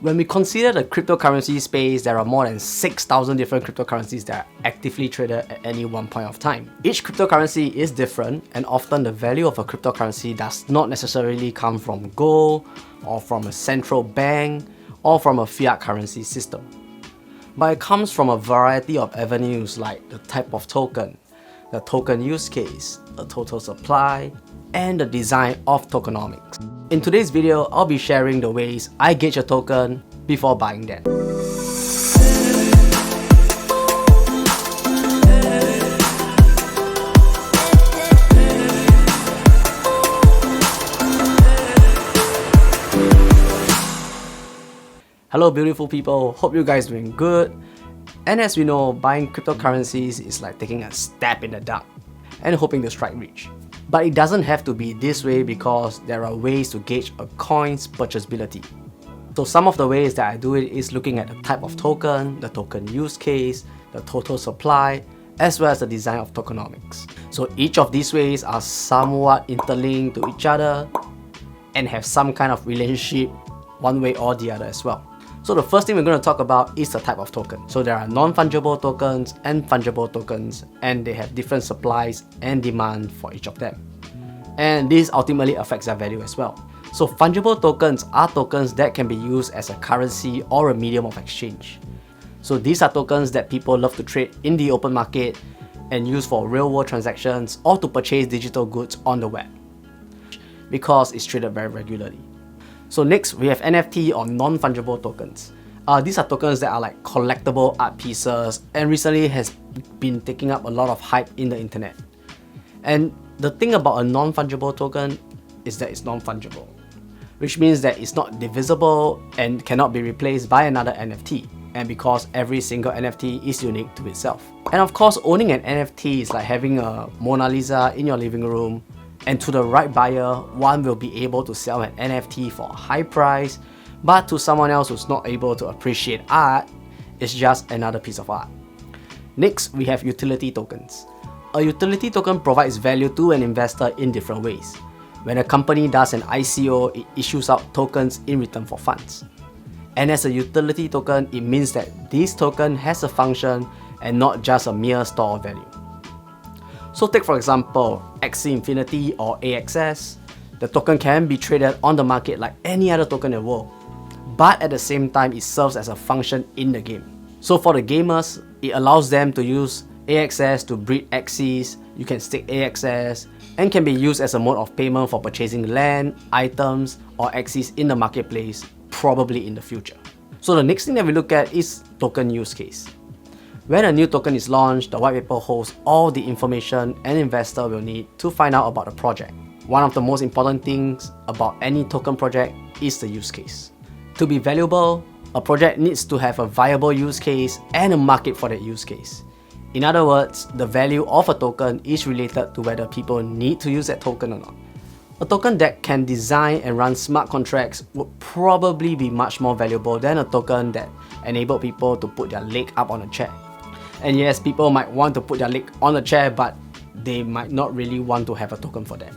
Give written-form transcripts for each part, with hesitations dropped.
When we consider the cryptocurrency space, there are more than 6,000 different cryptocurrencies that are actively traded at any one point of time. Each cryptocurrency is different, and often the value of a cryptocurrency does not necessarily come from gold, or from a central bank, or from a fiat currency system. But it comes from a variety of avenues like the type of token, the token use case, the total supply, and the design of tokenomics. In today's video, I'll be sharing the ways I gauge a token before buying them. Hello beautiful people, hope you guys doing good. And as we know, buying cryptocurrencies is like taking a stab in the dark and hoping to strike rich. But it doesn't have to be this way because there are ways to gauge a coin's purchasability. So some of the ways that I do it is looking at the type of token, the token use case, the total supply, as well as the design of tokenomics. So each of these ways are somewhat interlinked to each other and have some kind of relationship one way or the other as well. So the first thing we're going to talk about is the type of token. So there are non-fungible tokens and fungible tokens, and they have different supplies and demand for each of them. And this ultimately affects their value as well. So fungible tokens are tokens that can be used as a currency or a medium of exchange. So these are tokens that people love to trade in the open market and use for real-world transactions or to purchase digital goods on the web, because it's traded very regularly. So next, we have NFT or non-fungible tokens. These are tokens that are like collectible art pieces and recently has been taking up a lot of hype in the internet. And the thing about a non-fungible token is that it's non-fungible, which means that it's not divisible and cannot be replaced by another NFT. And because every single NFT is unique to itself. And of course, owning an NFT is like having a Mona Lisa in your living room, and to the right buyer, one will be able to sell an NFT for a high price, but to someone else who's not able to appreciate art, it's just another piece of art. Next, we have utility tokens. A utility token provides value to an investor in different ways. When a company does an ICO, it issues out tokens in return for funds. And as a utility token, it means that this token has a function and not just a mere store of value. So take for example, Axie Infinity or AXS. The token can be traded on the market like any other token in the world, but at the same time it serves as a function in the game. So for the gamers, it allows them to use AXS to breed Axies, you can stake AXS, and can be used as a mode of payment for purchasing land, items, or Axies in the marketplace, probably in the future. So the next thing that we look at is token use case. When a new token is launched, the white paper holds all the information an investor will need to find out about the project. One of the most important things about any token project is the use case. To be valuable, a project needs to have a viable use case and a market for that use case. In other words, the value of a token is related to whether people need to use that token or not. A token that can design and run smart contracts would probably be much more valuable than a token that enabled people to put their leg up on a chair. And yes, people might want to put their leg on a chair, but they might not really want to have a token for them.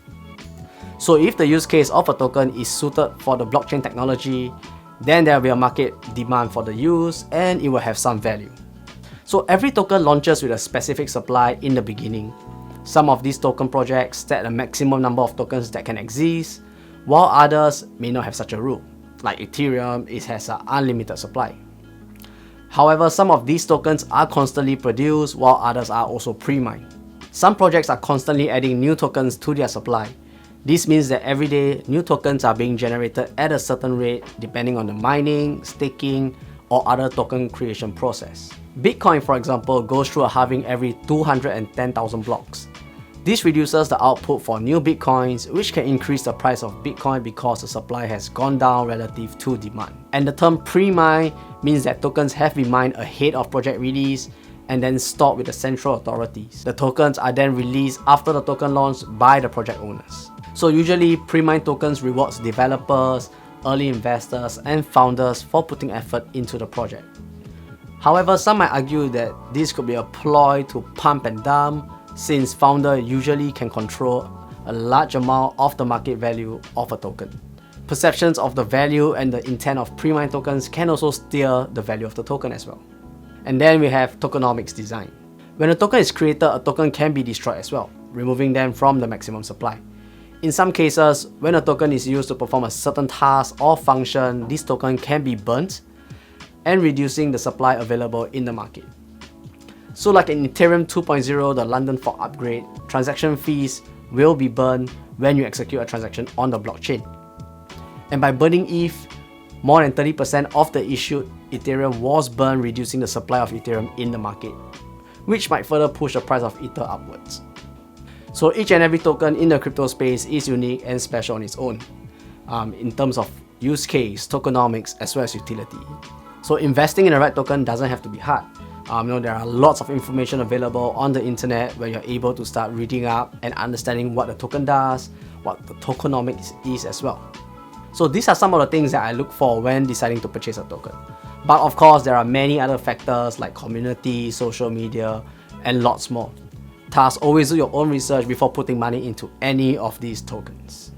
So if the use case of a token is suited for the blockchain technology, then there will be a market demand for the use and it will have some value. So every token launches with a specific supply in the beginning. Some of these token projects set a maximum number of tokens that can exist, while others may not have such a rule. Like Ethereum, it has an unlimited supply. However, some of these tokens are constantly produced while others are also pre-mined. Some projects are constantly adding new tokens to their supply. This means that every day, new tokens are being generated at a certain rate depending on the mining, staking, or other token creation process. Bitcoin, for example, goes through a halving every 210,000 blocks. This reduces the output for new Bitcoins, which can increase the price of Bitcoin because the supply has gone down relative to demand. And the term pre-mine means that tokens have been mined ahead of project release and then stored with the central authorities. The tokens are then released after the token launch by the project owners. So usually, pre-mined tokens rewards developers, early investors, and founders for putting effort into the project. However, some might argue that this could be a ploy to pump and dump, since founder usually can control a large amount of the market value of a token, perceptions of the value and the intent of pre-mined tokens can also steer the value of the token as well. And then we have tokenomics design. When a token is created, a token can be destroyed as well, removing them from the maximum supply. In some cases, when a token is used to perform a certain task or function, this token can be burnt and reducing the supply available in the market. So like in Ethereum 2.0, the London fork upgrade, transaction fees will be burned when you execute a transaction on the blockchain. And by burning ETH, more than 30% of the issued Ethereum was burned, reducing the supply of Ethereum in the market, which might further push the price of Ether upwards. So each and every token in the crypto space is unique and special on its own, in terms of use case, tokenomics, as well as utility. So investing in the right token doesn't have to be hard. There are lots of information available on the internet where you're able to start reading up and understanding what the token does, what the tokenomics is as well. So these are some of the things that I look for when deciding to purchase a token. But of course, there are many other factors like community, social media, and lots more. Thus, always do your own research before putting money into any of these tokens.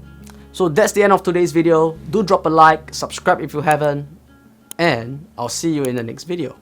So that's the end of today's video. Do drop a like, subscribe if you haven't, and I'll see you in the next video.